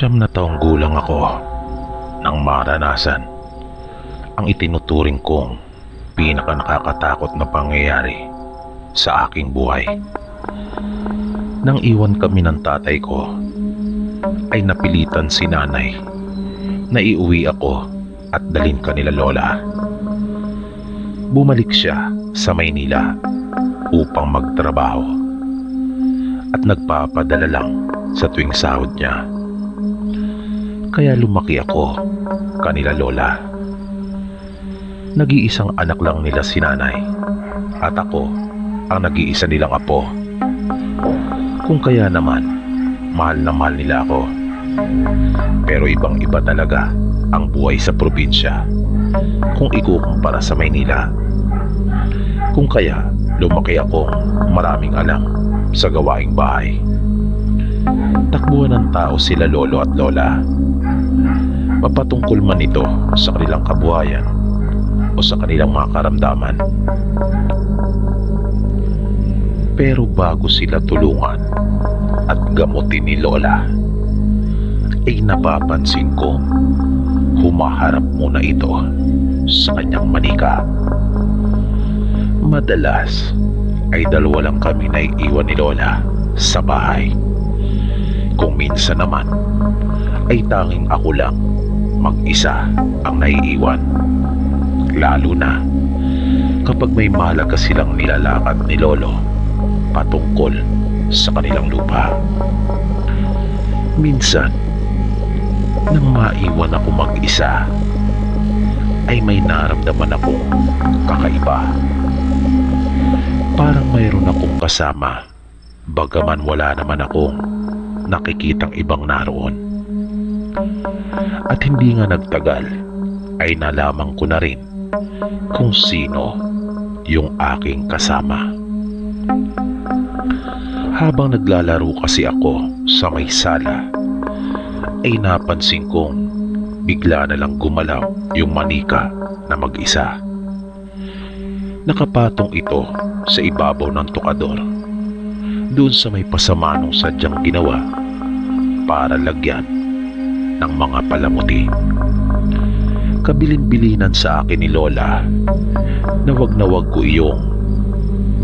Siyam na taong gulang ako nang maranasan ang itinuturing kong pinaka nakakatakot na pangyayari sa aking buhay. Nang iwan kami ng tatay ko, ay napilitan si nanay na iuwi ako at dalhin kanila lola. Bumalik siya sa Maynila upang magtrabaho at nagpapadala lang sa tuwing sahod niya. Kaya lumaki ako kanila lola. Nag-iisang anak lang nila si nanay at ako ang nag-iisa nilang apo. Kung kaya naman, mahal na mahal nila ako. Pero ibang iba talaga ang buhay sa probinsya kung ikukumpara sa Maynila. Kung kaya lumaki akong maraming alam sa gawaing bahay. Takbuhan ng tao sila lolo at lola. Mapatungkol man ito sa kanilang kabuhayan o sa kanilang mga karamdaman. Pero bago sila tulungan at gamutin ni lola, ay napapansin kong humaharap muna ito sa kanyang manika. Madalas ay dalawa lang kami naiiwan ni lola sa bahay. Kung minsan naman ay tanging ako lang mag-isa ang naiiwan, lalo na kapag may mahalaga silang nilalakad ni lolo patungkol sa kanilang lupa. Minsan nang maiwan ako mag-isa, ay may naramdaman akong kakaiba. Parang mayroon akong kasama, bagaman wala naman akong nakikitang ibang naroon. At hindi nga nagtagal ay nalaman ko na rin kung sino yung aking kasama. Habang naglalaro kasi ako sa may sala, ay napansin kong bigla na lang gumalaw yung manika na mag-isa. Nakapatong ito sa ibabaw ng tukador, doon sa may pasamanong sadyang ginawa para lagyan ng mga palamuti. Kabilin-bilinan sa akin ni lola na wag ko iyong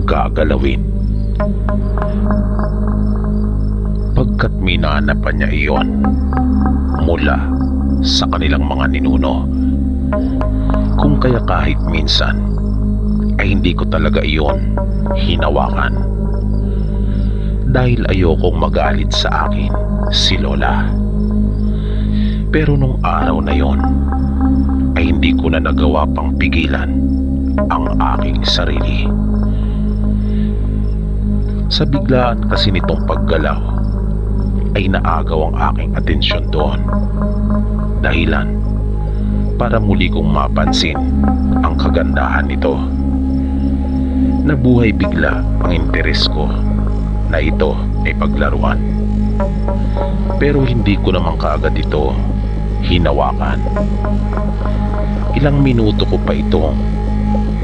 gagalawin. Pagkat minanapan niya iyon mula sa kanilang mga ninuno. Kung kaya kahit minsan ay hindi ko talaga iyon hinawakan, dahil ayokong magalit sa akin si lola. Pero nung araw na yon ay hindi ko na nagawa pang pigilan ang aking sarili. Sa biglaan kasi nitong paggalaw ay naagaw ang aking atensyon doon, dahilan para muli kong mapansin ang kagandahan nito. Nabuhay bigla ang interes ko na ito ay paglaruan. Pero hindi ko naman kaagad ito hinawakan. Ilang minuto ko pa itong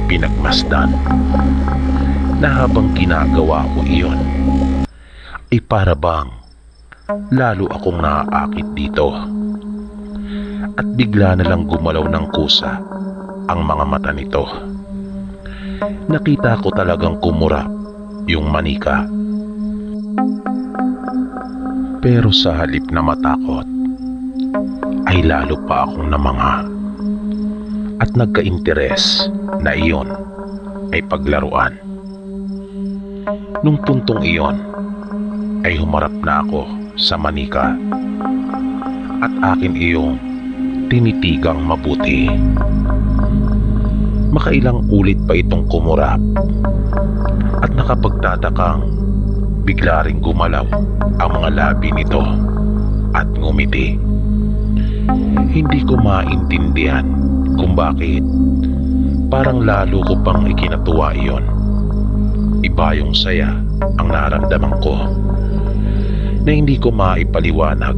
pinagmasdan, na habang ginagawa ko iyon ay para bang lalo akong naaakit dito. At bigla na lang gumalaw ng kusa ang mga mata nito. Nakita ko talagang kumurap yung manika. Pero sa halip na matakot ay lalo pa akong namanga at nagka-interes na iyon ay paglaruan. Nung puntong iyon ay humarap na ako sa manika at akin iyong tinitigang mabuti. Makailang ulit pa itong kumurap at nakapagtatakang bigla ring gumalaw ang mga labi nito at ngumiti. Hindi ko maintindihan kung bakit parang lalo ko pang ikinatuwa iyon. Iba yung saya ang naramdaman ko, na hindi ko maipaliwanag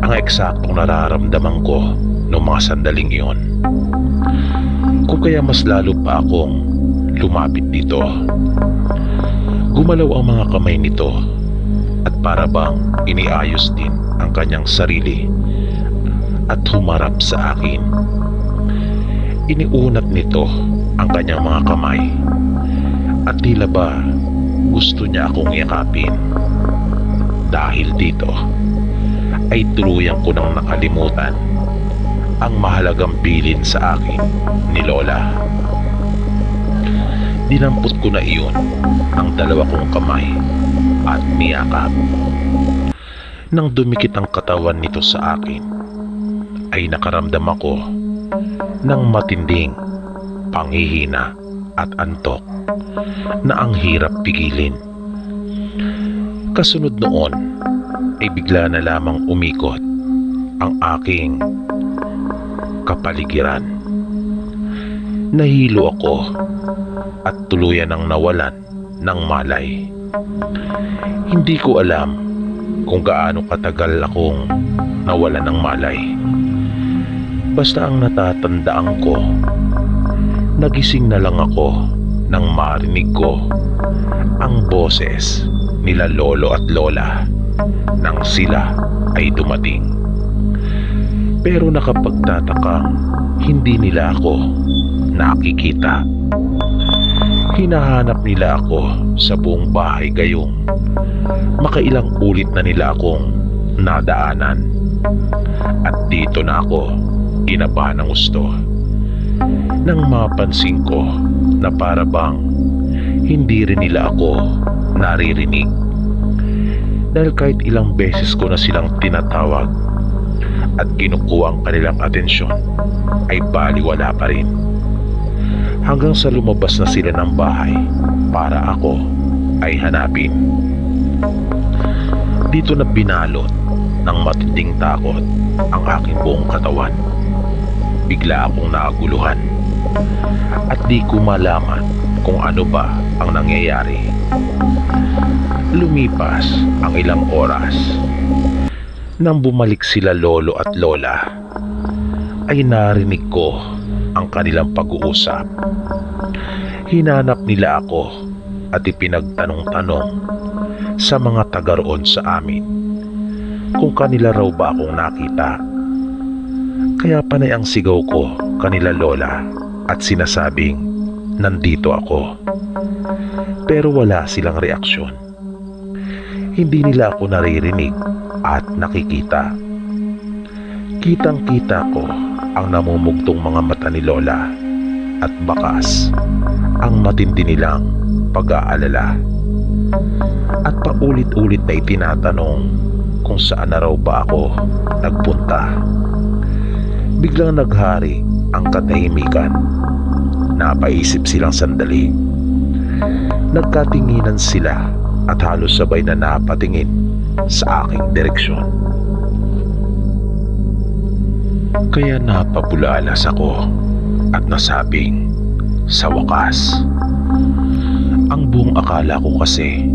ang eksaktong nararamdaman ko noong mga sandaling iyon. Kung kaya mas lalo pa akong lumapit dito. Gumalaw ang mga kamay nito at para bang iniayos din ang kanyang sarili at humarap sa akin. Iniunat nito ang kanyang mga kamay at tila ba gusto niya akong yakapin. Dahil dito ay tuluyan ko nang nakalimutan ang mahalagang bilin sa akin ni Lola. Dinampot ko na iyon ang dalawa kong kamay at niyakap. Nang dumikit ang katawan nito sa akin, ay nakaramdam ako ng matinding panghihina at antok na ang hirap pigilin. Kasunod noon ay bigla na lamang umikot ang aking kapaligiran. Nahilo ako at tuluyan ang nawalan ng malay. Hindi ko alam kung gaano katagal akong nawalan ng malay. Basta ang natatandaan ko, nagising na lang ako nang marinig ko ang boses nila lolo at lola nang sila ay dumating. Pero nakapagtataka, hindi nila ako nakikita. Hinahanap nila ako sa buong bahay gayong makailang ulit na nila akong nadaanan. At dito na ako kinabahan ng gusto nang mapansin ko na para bang hindi rin nila ako naririnig. Dahil kahit ilang beses ko na silang tinatawag at kinukuha ang kanilang atensyon ay baliwala pa rin. Hanggang sa lumabas na sila ng bahay para ako ay hanapin. Dito na binalot ng matinding takot ang aking buong katawan. Bigla akong naguluhan at di ko malaman kung ano ba ang nangyayari. Lumipas ang ilang oras. Nang bumalik sila lolo at lola, ay narinig ko ang kanilang pag-uusap. Hinanap nila ako at ipinagtanong-tanong sa mga taga roon sa amin kung kanila raw ba akong nakita. Kaya panay ang sigaw ko kanila lola at sinasabing nandito ako. Pero wala silang reaksyon. Hindi nila ako naririnig at nakikita. Kitang-kita ko ang namumugtong mga mata ni lola at bakas ang matindi nilang pag-aalala. At paulit-ulit na itinatanong kung saan na raw ba ako nagpunta. Biglang naghari ang katahimikan. Napaisip silang sandali. Nagkatinginan sila at halos sabay na napatingin sa aking direksyon. Kaya napabulalas ako at nasabing, sa wakas. Ang buong akala ko kasi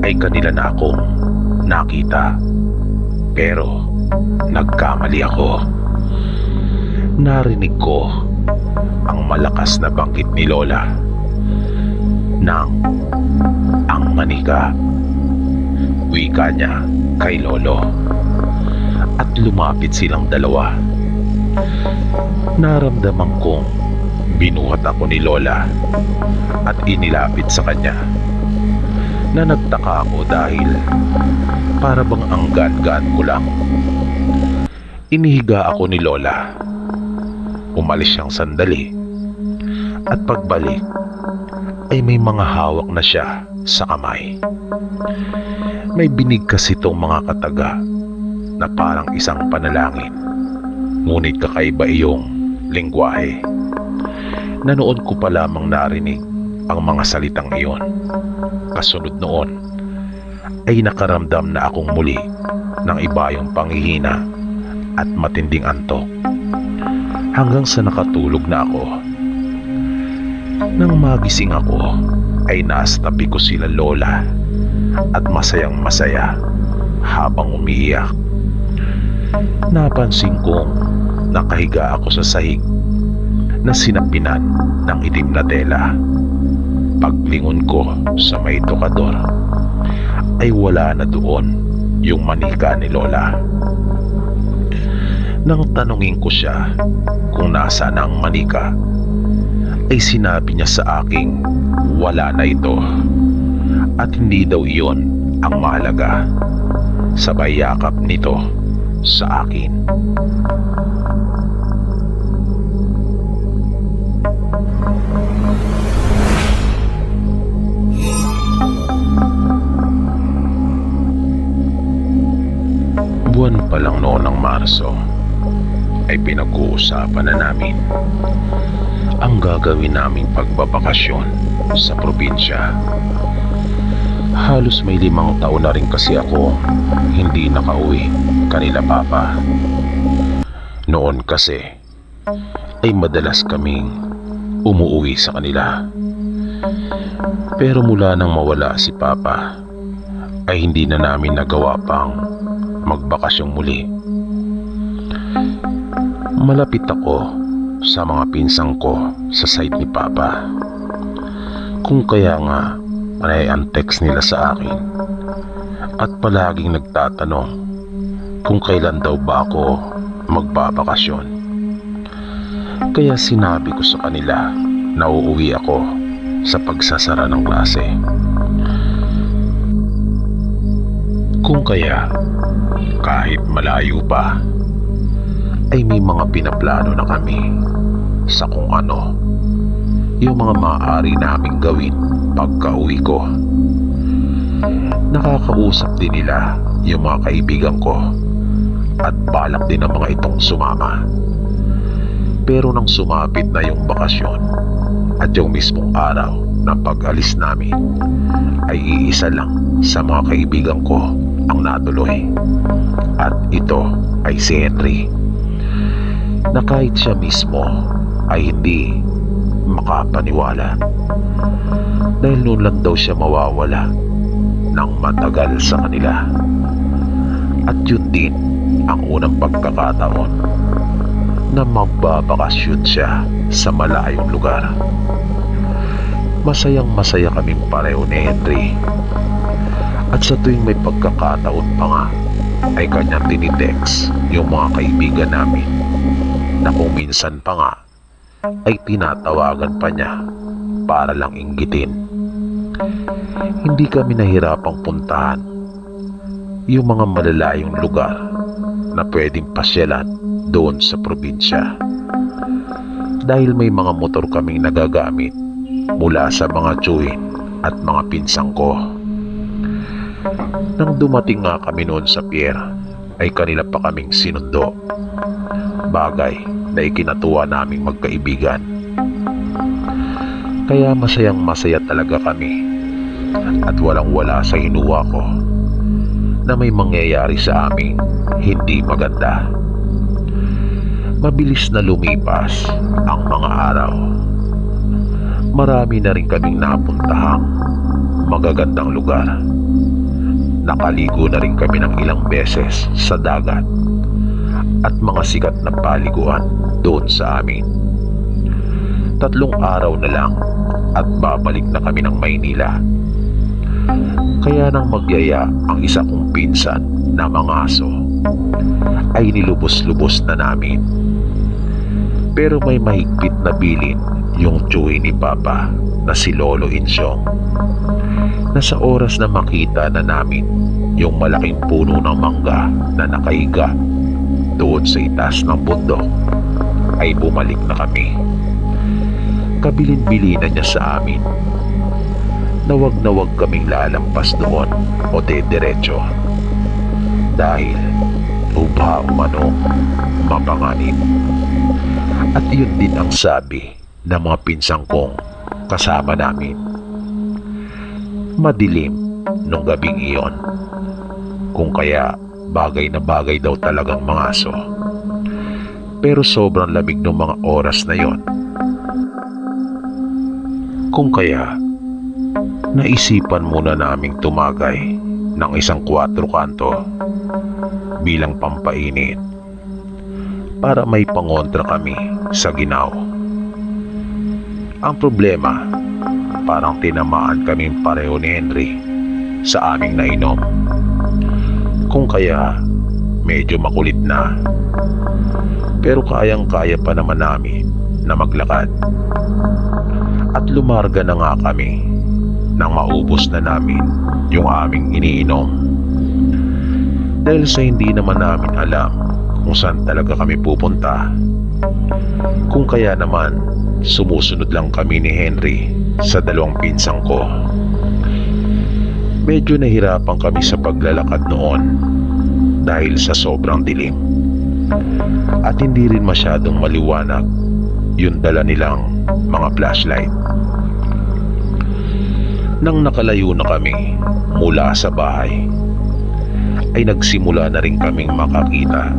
ay kanila na akong nakita. Pero nagkamali ako. Narinig ko ang malakas na bangkit ni lola ng ang manika. Wika niya kay lolo. At lumapit silang dalawa. Naramdaman kong binuhat ako ni lola at inilapit sa kanya. Na nagtaka ako dahil para bang ang gaan-gaan ko lang. Inihiga ako ni lola. Umalis siyang sandali at pagbalik ay may mga hawak na siya sa kamay. May binig kasi itong mga kataga na parang isang panalangin, ngunit kakaiba iyong lengguwahe na noon ko pa lamang narinig ang mga salitang iyon. Kasunod noon ay nakaramdam na akong muli ng iba yung panghihina at matinding antok hanggang sa nakatulog na ako. Nang magising ako ay nasa tabi ko sila lola at masayang masaya habang umiiyak. Napansin kong nakahiga ako sa sahig na sinapinan ng itim na tela. Paglingon ko sa may tokador ay wala na doon yung manika ni Lola. Nang tanungin ko siya kung nasaan ang manika, ay sinabi niya sa aking wala na ito at hindi daw iyon ang mahalaga. Sabay yakap nito sa akin. Buwan pa lang noon ng Marso ay pinag-uusapan na namin ang gagawin naming pagbabakasyon sa probinsya. Halos may 5 taon na rin kasi ako hindi nakauwi kanila papa. Noon kasi ay madalas kaming umuwi sa kanila. Pero mula nang mawala si papa ay hindi na namin nagawa pang magbakasyong muli. Malapit ako sa mga pinsang ko sa side ni papa. Kung kaya nga ay ang text nila sa akin at palaging nagtatanong kung kailan daw ba ako magbabakasyon. Kaya sinabi ko sa kanila na uuwi ako sa pagsasara ng klase. Kung kaya kahit malayo pa ay may mga pinaplano na kami sa kung ano yung mga maaari naming gawin pagka-uwi ko. Nakakausap din nila yung mga kaibigan ko at balak din ang mga itong sumama. Pero nang sumapit na yung bakasyon at yung mismong araw ng pag-alis namin ay iisa lang sa mga kaibigan ko ang natuloy. At ito ay si Henry, na kahit siya mismo ay hindi makapaniwala dahil noon lang daw siya mawawala ng matagal sa kanila. At yun din ang unang pagkakataon na magbabakasyon siya sa malayong lugar. Masayang masaya kaming pareho ni Henry. At sa tuwing may pagkakataon pa nga ay kanyang tinitext yung mga kaibigan namin na kung minsan pa nga ay tinatawagan pa niya para lang inggitin. Hindi kami nahirapang puntahan yung mga malalayong lugar na pwedeng pasyalan doon sa probinsya dahil may mga motor kaming nagagamit mula sa mga tsuhin at mga pinsang ko. Nang dumating nga kami noon sa pier ay kanila pa kaming sinundo, bagay na ikinatuwa naming magkaibigan. Kaya masayang masaya talaga kami at walang wala sa hinuwa ko na may mangyayari sa aming hindi maganda. Mabilis na lumipas ang mga araw. Marami na rin kaming napuntahang magagandang lugar. Nakaligo na rin kami ng ilang beses sa dagat at mga sikat na paliguan doon sa amin. 3 araw na lang at babalik na kami ng Maynila. Kaya nang magyaya ang isa kong pinsan na mga aso ay nilubos-lubos na namin. Pero may mahigpit na bilin yung tsuhi ni Papa na si Lolo Insyong, na sa oras na makita na namin yung malaking puno ng mangga na nakahiga doon sa itaas ng bundok ay bumalik na kami. Kabilin-bilinan niya sa amin na wag kaming lalampas doon o dediretso dahil ubha umanong mapanganib. At yun din ang sabi ng mga pinsang kong kasama namin. Madilim nung gabing iyon, kung kaya bagay na bagay daw talagang mga aso. Pero sobrang lamig ng mga oras na yon. Kung kaya naisipan muna naming tumagay ng isang 4 kanto bilang pampainit para may pangontra kami sa ginaw. Ang problema, parang tinamaan kaming pareho ni Henry sa aming nainom. Kung kaya medyo makulit na, pero kayang-kaya pa naman namin na maglakad. At lumarga na nga kami nang maubos na namin yung aming iniinom. Dahil sa hindi naman namin alam kung saan talaga kami pupunta. Kung kaya naman sumusunod lang kami ni Henry sa dalawang pinsang ko. Medyo nahirapan kami sa paglalakad noon dahil sa sobrang dilim. At hindi rin masyadong maliwanag yung dala nilang mga flashlight. Nang nakalayo na kami mula sa bahay, ay nagsimula na rin kaming makakita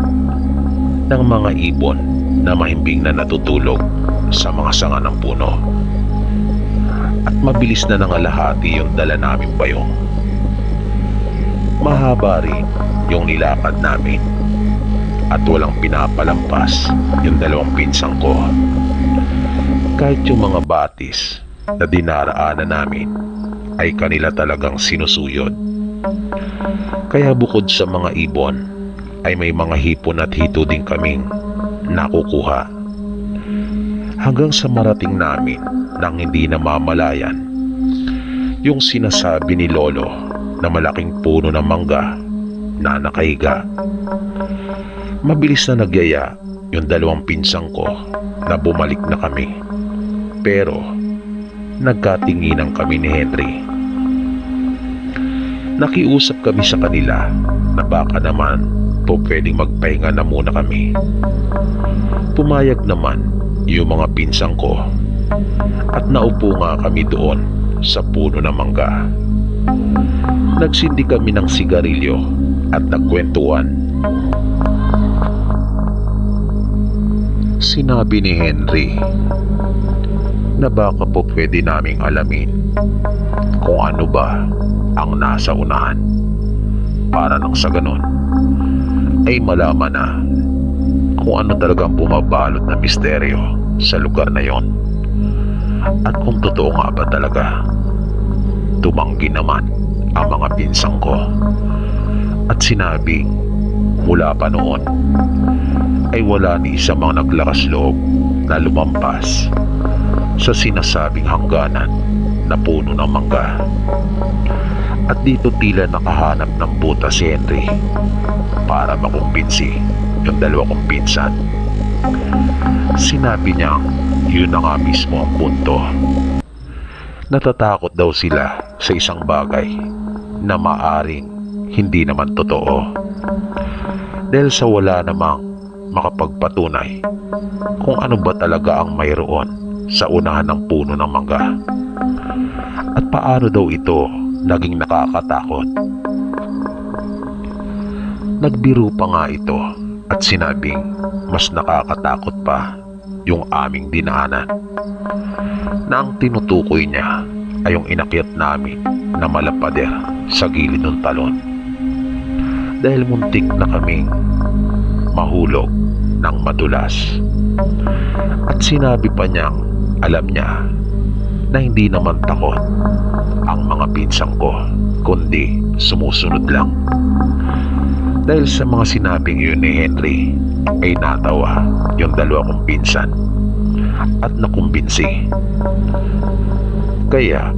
ng mga ibon na mahimbing na natutulog sa mga sanga ng puno. At mabilis na nangalahati yung dala naming bayong. Mahaba rin yung nilakad namin at walang pinapalampas yung dalawang pinsang ko. Kahit yung mga batis na dinaraanan namin ay kanila talagang sinusuyod. Kaya bukod sa mga ibon ay may mga hipon at hito din kaming nakukuha. Hanggang sa marating namin nang hindi namamalayan yung sinasabi ni Lolo na malaking puno ng mangga na nakahiga. Mabilis na nagyaya yung dalawang pinsang ko na bumalik na kami. Pero nagkatinginan kami ni Henry. Nakiusap kami sa kanila na baka naman po pwedeng magpahinga na muna kami. Pumayag naman yung mga pinsang ko at naupo nga kami doon sa puno ng mangga. Nagsindi kami ng sigarilyo at nagkwentuhan. Sinabi ni Henry na baka po pwede naming alamin kung ano ba ang nasa unahan para nang sa ganon ay malaman na kung ano talagang bumabalot na misteryo sa lugar na yon. At kung totoo nga ba talaga. Tumanggi naman ang mga pinsang ko at sinabing mula pa noon ay wala ni isa mang naglakas loob na lumampas sa sinasabing hangganan na puno ng mangga. At dito tila nakahanap ng butas si Henry para makumbinsi yung dalawa kong pinsan. Sinabi niya yun na nga mismo ang punto. Natatakot daw sila sa isang bagay na maaring hindi naman totoo. Dahil sa wala namang makapagpatunay kung ano ba talaga ang mayroon sa unahan ng puno ng mangga. At paano daw ito naging nakakatakot. Nagbiro pa nga ito at sinabing mas nakakatakot pa yung aming dinaanan, na ang tinutukoy niya ay yung inakyat namin na malapader sa gilid ng talon. Dahil muntik na kaming mahulog ng madulas. At sinabi pa niyang alam niya na hindi naman takot ang mga pinsang ko, kundi sumusunod lang. Dahil sa mga sinabing yun ni Henry ay natawa yung dalawa kong pinsan at nakumbinsi. Kaya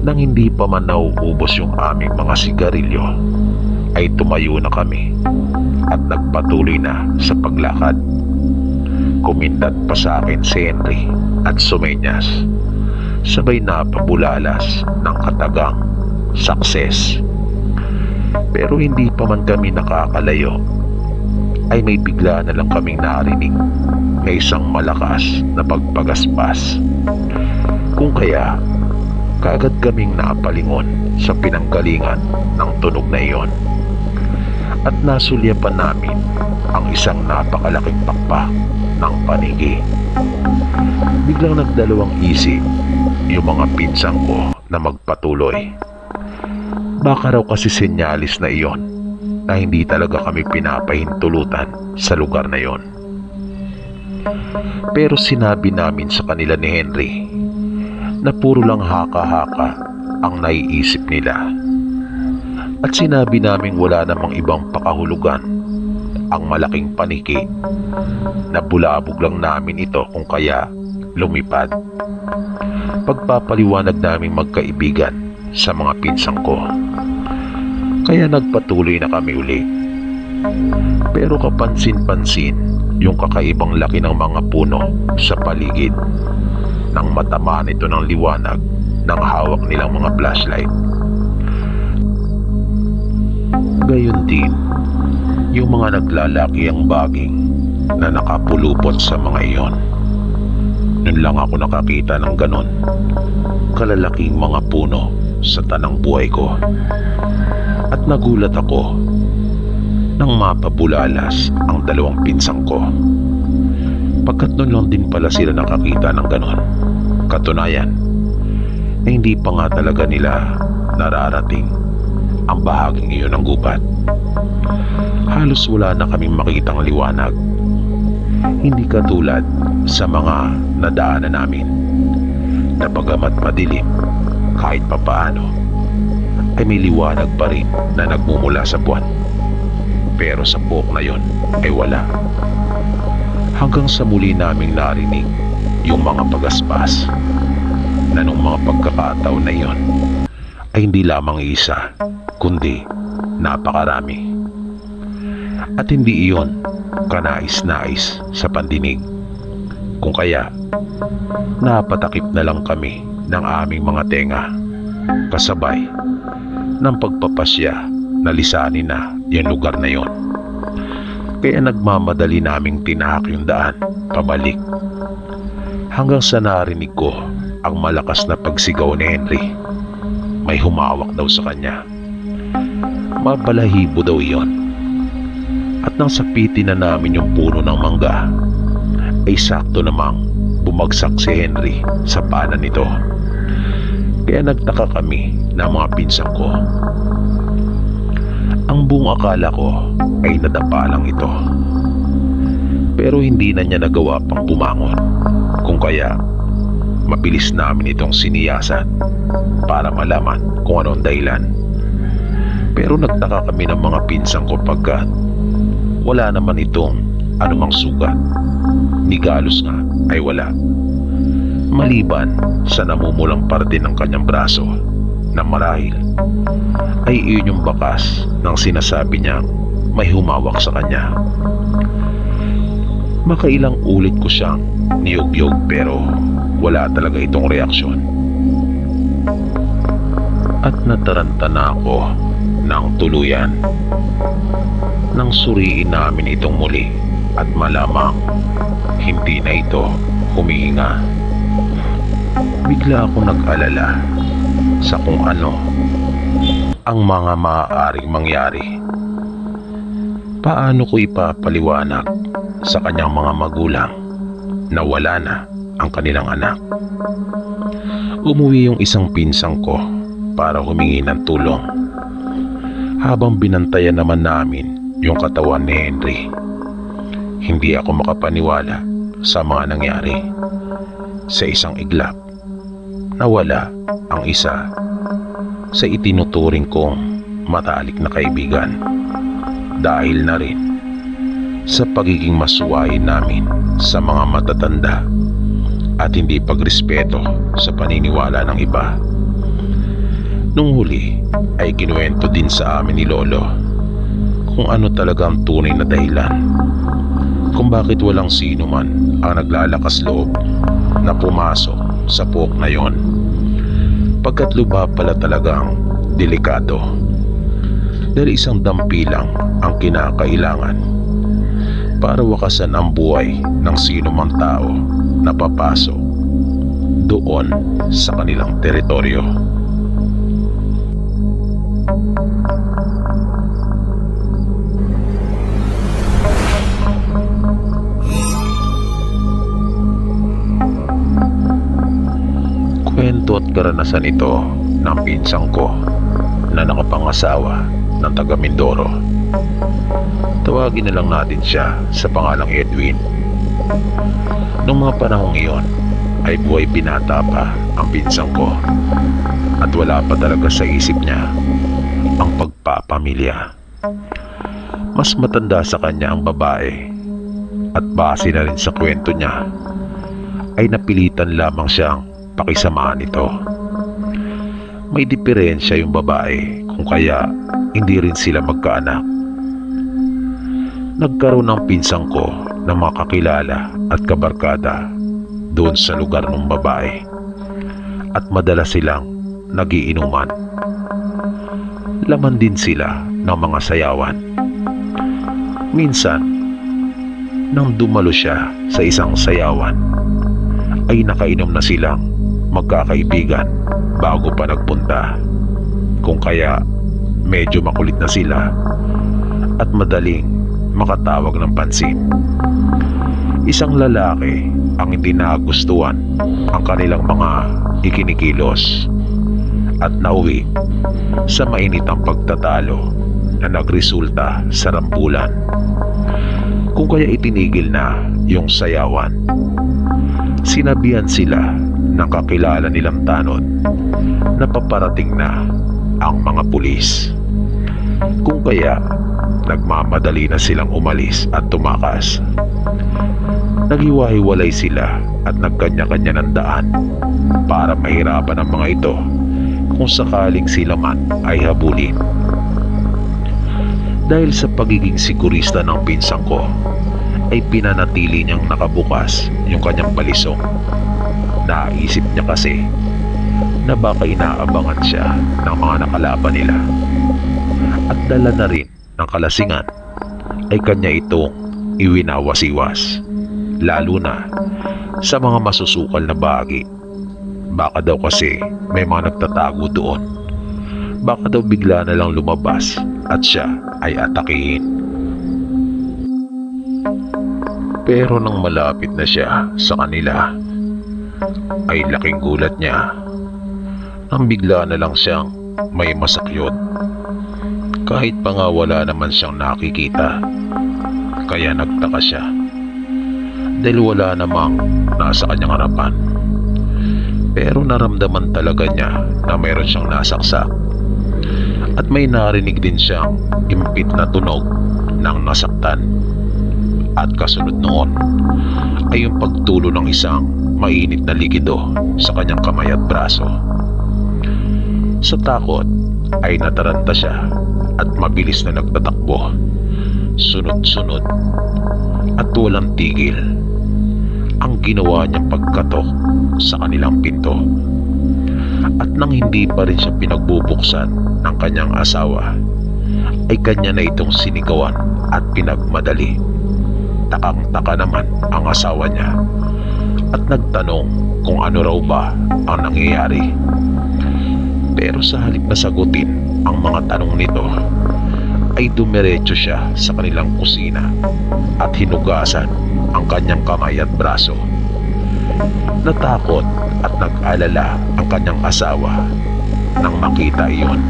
nang hindi pa man nauubos yung aming mga sigarilyo ay tumayo na kami at nagpatuloy na sa paglakad. Kumindat pa sa akin si Henry at sumenyas, sabay na pabulalas ng katagang success. Pero hindi pa man kami nakakalayo ay may bigla na lang kaming narinig na isang malakas na pagpagaspas. Kung kaya kaagad kaming napalingon sa pinanggalingan ng tunog na iyon. At nasulyapan namin ang isang napakalaking pakpak ng panigi. Biglang nagdalawang isip yung mga pinsang ko na magpatuloy. Baka raw kasi senyalis na iyon na hindi talaga kami pinapahintulutan sa lugar na iyon. Pero sinabi namin sa kanila ni Henry na puro lang haka-haka ang naiisip nila. At sinabi naming wala namang ibang pakahulugan ang malaking paniki, na bulabog lang namin ito kung kaya lumipad. Pagpapaliwanag naming magkaibigan sa mga pinsang ko, kaya nagpatuloy na kami uli. Pero kapansin-pansin yung kakaibang laki ng mga puno sa paligid, nang matamaan ito ng liwanag ng hawak nilang mga flashlight. Gayon din yung mga naglalaki ang baging na nakapulupot sa mga iyon. Noon lang ako nakakita ng ganon kalalaking mga puno sa tanang buhay ko. At nagulat ako nang mapabulalas ang dalawang pinsang ko, pagkat noon lang din pala sila nakakita ng ganon. Katunayan na hindi pa nga talaga nila nararating ang bahaging iyon ng gubat. Halos wala na kaming makitang liwanag, hindi katulad sa mga nadaanan namin, na bagamat madilim, kahit papaano ay may liwanag pa rin na nagmumula sa buwan. Pero sa buhok na yon ay wala. Hanggang sa muli naming narinig yung mga pagaspas, na nung mga pagkakataon na yon ay hindi lamang isa, kundi napakarami. At hindi iyon kanais-nais sa pandinig, kung kaya napatakip na lang kami ng aming mga tenga, kasabay ng pagpapasya na lisanin na yung lugar na yon. Kaya nagmamadali naming tinahak yung daan pabalik, hanggang sa narinig ko ang malakas na pagsigaw ni Henry. May humawak daw sa kanya. Mabalahibo daw iyon. At nang sapitin na namin yung puno ng mangga, ay sakto namang bumagsak si Henry sa paanan nito. Kaya nagtaka kami na mga pinsang ko. Ang buong akala ko ay nadapa lang ito, pero hindi na niya nagawa pang bumangon, kung kaya mabilis namin itong siniyasan para malaman kung anong dahilan. Pero nagtaka kami ng mga pinsang ko pagkat wala naman itong anumang sugat, ni galos nga ay wala, maliban sa namumulang parte ng kanyang braso na marahil ay iyon yung bakas ng sinasabi niyang may humawak sa kanya. Makailang ulit ko siyang niyog-yog, pero wala talaga itong reaksyon. At nataranta na ako ng tuluyan nang suriin namin itong muli, at malamang hindi na ito humihinga. Bigla akong nag-alala sa kung ano ang mga maaaring mangyari. Paano ko ipapaliwanag sa kanyang mga magulang na wala na ang kanilang anak? Umuwi yung isang pinsang ko para humingi ng tulong, habang binantayan naman namin yung katawan ni Henry. Hindi ako makapaniwala sa mga nangyari. Sa isang iglap, nawala ang isa sa itinuturing kong matalik na kaibigan, dahil na rin sa pagiging masuwain namin sa mga matatanda at hindi pagrespeto sa paniniwala ng iba. Nung huli ay kinuwento din sa amin ni Lolo kung ano talaga ang tunay na dahilan kung bakit walang sino man ang naglalakas loob na pumasok sa puok na yon, pagkat luba pala talagang delikado, dahil isang dampi lang ang kinakailangan para wakasan ang buhay ng sino mang tao na papasok doon sa kanilang teritoryo. Kwento at karanasan ito ng pinsang ko na nakapangasawa ng taga Mindoro. Tawagin na lang natin siya sa pangalang Edwin. Noong mga panahong iyon ay buhay binata pa ang pinsang ko, at wala pa talaga sa isip niya ang pagpapalaki magkakapamilya. Mas matanda sa kanya ang babae at base na rin sa kwento niya ay napilitan lamang siyang pakisamahan ito. May diferensya yung babae kung kaya hindi rin sila magkaanak. Nagkaroon ng pinsang ko ng mga kakilala at kabarkada doon sa lugar ng babae at madalas silang nagiinuman. Laman din sila ng mga sayawan. Minsan, nang dumalo siya sa isang sayawan, ay nakainom na silang magkakaibigan bago pa nagpunta. Kung kaya medyo makulit na sila at madaling makatawag ng pansin. Isang lalaki ang hindi nagustuhan ang kanilang mga ikinikilos at nauwi sa mainitang pagtatalo na nagresulta sa rambulan. Kung kaya itinigil na yung sayawan, sinabihan sila ng kakilala nilang tanod na paparating na ang mga pulis. Kung kaya nagmamadali na silang umalis at tumakas. Naghiwa-hiwalay sila at nagkanya-kanya ng daan para mahirapan ang mga ito kung sakaling sila man ay habulin. Dahil sa pagiging sigurista ng pinsang ko, ay pinanatili niyang nakabukas yung kanyang balisong. Naisip niya kasi na baka inaabangan siya ng mga nakalaban nila. At dala na rin ng kalasingan ay kanya itong iwinawasiwas, lalo na sa mga masusukal na bahagi. Baka daw kasi may mga nagtatago doon. Baka daw bigla na lang lumabas at siya ay atakihin. Pero nang malapit na siya sa kanila, ay laking gulat niya nang bigla na lang siyang may masakyod. Kahit pa nga wala naman siyang nakikita. Kaya nagtaka siya dahil wala namang nasa kanyang harapan. Pero naramdaman talaga niya na mayroon siyang nasaksak. At may narinig din siyang impit na tunog ng nasaktan. At kasunod noon ay yung pagtulo ng isang mainit na likido sa kanyang kamay at braso. Sa takot ay nataranta siya at mabilis na nagtatakbo, sunod-sunod at walang tigil ang ginawa niyang pagkatok sa kanilang pinto. At nang hindi pa rin siya pinagbubuksan ng kanyang asawa, ay kanya na itong sinigawan at pinagmadali. Takang-taka naman ang asawa niya at nagtanong kung ano raw ba ang nangyayari. Pero sa halip na sagutin ang mga tanong nito, ay dumiretso siya sa kanilang kusina at hinugasan ang kanyang kamay at braso. Natakot at nag-alala ang kanyang asawa nang makita iyon.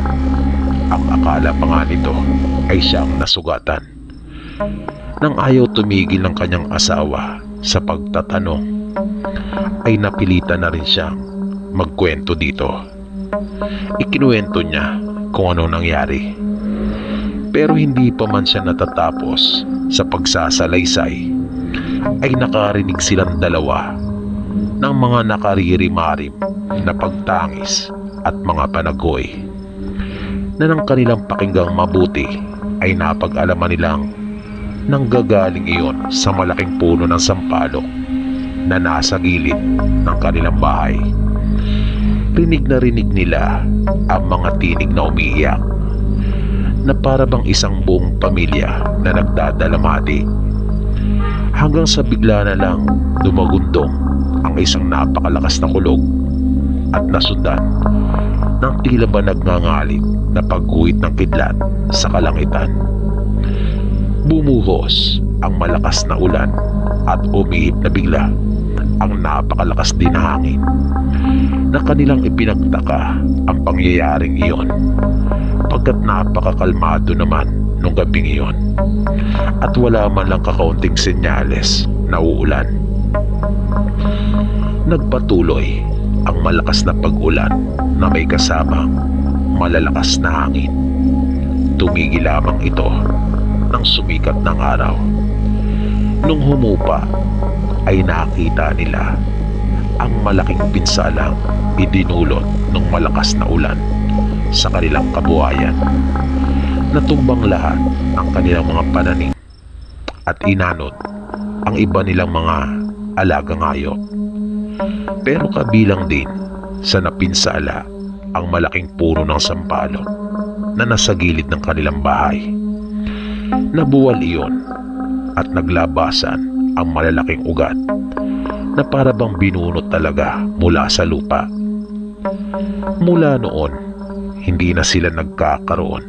Ang akala pa nga nito ay siyang nasugatan. Nang ayaw tumigil ng kanyang asawa sa pagtatanong, ay napilitan na rin siyang magkwento dito. Ikinuwento niya kung ano nangyari. Pero hindi pa man siya natatapos sa pagsasalaysay, ay nakarinig silang dalawa ng mga nakaririmarim na pagtangis at mga panagoy na ng kanilang pakinggang mabuti ay napag-alaman nilang nanggagaling iyon sa malaking puno ng sampalok na nasa gilid ng kanilang bahay. Rinig na rinig nila ang mga tinig na umiiyak na para bang isang buong pamilya na nagdadalamati, hanggang sa bigla na lang dumagundong ang isang napakalakas na kulog at nasundan ng tila ba nagngangalit na pagguhit ng kidlat sa kalangitan. Bumuhos ang malakas na ulan at umihip na bigla ang napakalakas din na hangin, na kanilang ipinagtaka ang pangyayaring iyon pagkat napakakalmado naman nung gabing iyon at wala man lang kakaunting senyales na uulan. Nagpatuloy ang malakas na pag-ulan na may kasamang malalakas na hangin. tumigil lamang ito ng sumikat ng araw. Nung humupa ay nakita nila ang malaking pinsalang idinulot ng malakas na ulan sa kanilang kabuhayan. Natumbang lahat ang kanilang mga pananim at inanod ang iba nilang mga alagang hayop. Pero kabilang din sa napinsala ang malaking puno ng sampalok na nasa gilid ng kanilang bahay. Nabuwal iyon at naglabasan ang malalaking ugat na para bang binunot talaga mula sa lupa. Mula noon, hindi na sila nagkakaroon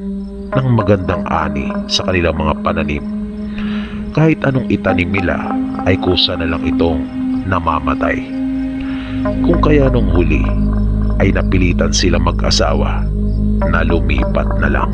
ng magandang ani sa kanilang mga pananim. Kahit anong itanim nila ay kusa na lang itong namamatay. Kung kaya nung huli ay napilitan sila mag-asawa na lumipat na lang.